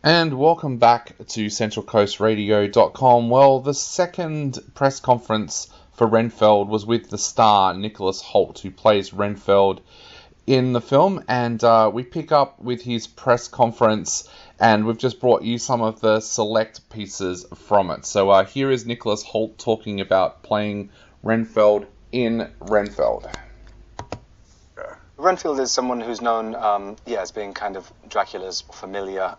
And welcome back to CentralCoastRadio.com. Well, the second press conference for Renfield was with the star Nicholas Hoult, who plays Renfield in the film, and we pick up with his press conference, and we've just brought you some of the select pieces from it. So here is Nicholas Hoult talking about playing Renfield in Renfield. Renfield is someone who's known, as being kind of Dracula's familiar,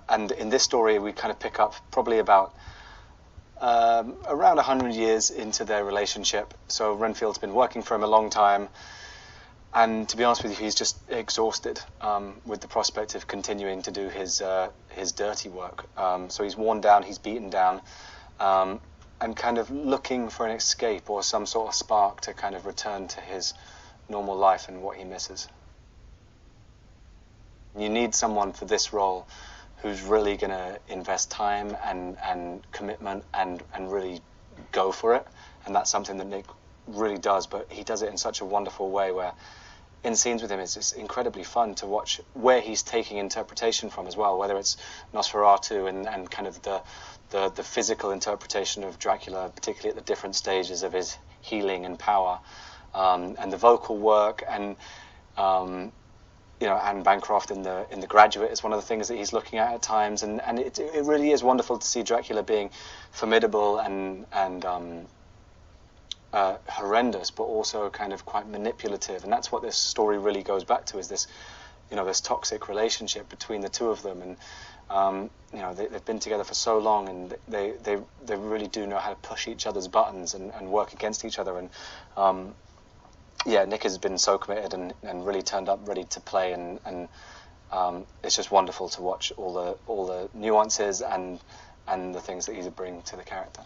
and in this story we kind of pick up probably about around 100 years into their relationship. So Renfield's been working for him a long time, and to be honest with you, he's just exhausted with the prospect of continuing to do his dirty work. So he's worn down, he's beaten down, and kind of looking for an escape or some sort of spark to kind of return to his normal life and what he misses. You need someone for this role who's really going to invest time and commitment and really go for it. And that's something that Nick really does, but he does it in such a wonderful way where in scenes with him it's just incredibly fun to watch where he's taking interpretation from as well, whether it's Nosferatu and kind of the physical interpretation of Dracula, particularly at the different stages of his healing and power. And the vocal work, and Anne Bancroft in the Graduate is one of the things that he's looking at times, and it really is wonderful to see Dracula being formidable and horrendous, but also kind of quite manipulative, and that's what this story really goes back to, is this this toxic relationship between the two of them, and they've been together for so long, and they really do know how to push each other's buttons and work against each other, and Nick has been so committed and really turned up ready to play, and it's just wonderful to watch all the nuances and the things that he's bringing to the character.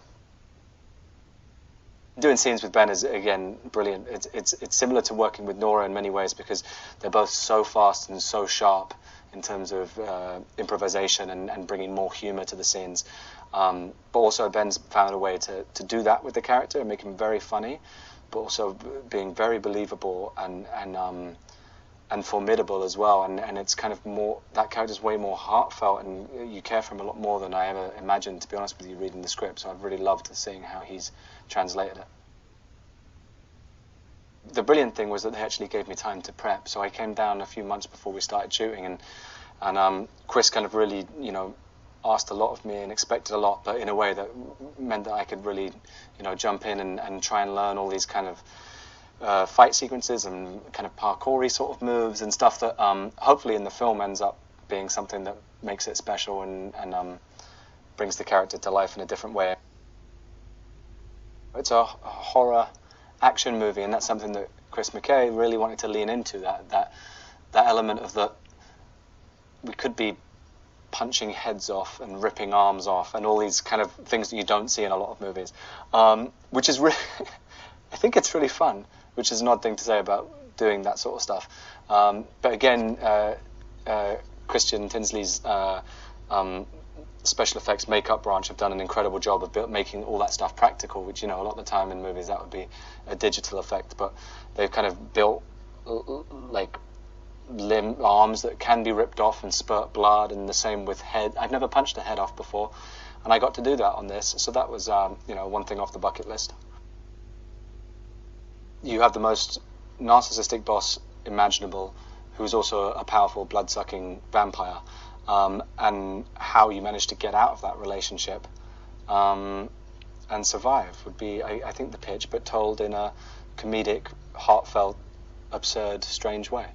Doing scenes with Ben is, again, brilliant. It's similar to working with Nora in many ways, because they're both so fast and so sharp in terms of improvisation and bringing more humor to the scenes. But also Ben's found a way to do that with the character and make him very funny, but also being very believable and formidable as well. And it's kind of more, that character's way more heartfelt, and you care for him a lot more than I ever imagined, to be honest with you, reading the script. So I've really loved seeing how he's translated it. The brilliant thing was that they actually gave me time to prep. So I came down a few months before we started shooting, and Chris kind of really, asked a lot of me and expected a lot, but in a way that meant that I could really, jump in and try and learn all these kind of fight sequences and kind of parkour-y sort of moves and stuff that hopefully in the film ends up being something that makes it special and brings the character to life in a different way. It's a horror action movie, and that's something that Chris McKay really wanted to lean into, that element of that we could be punching heads off and ripping arms off and all these kind of things that you don't see in a lot of movies, which is really I think it's really fun, which is an odd thing to say about doing that sort of stuff, but again, Christian Tinsley's special effects makeup branch have done an incredible job of making all that stuff practical, which a lot of the time in movies that would be a digital effect, but they've kind of built like arms that can be ripped off and spurt blood, and the same with head. I've never punched a head off before, and I got to do that on this, so that was one thing off the bucket list. You have the most narcissistic boss imaginable, who's also a powerful blood-sucking vampire, and how you manage to get out of that relationship and survive would be, I think, the pitch, but told in a comedic, heartfelt, absurd, strange way.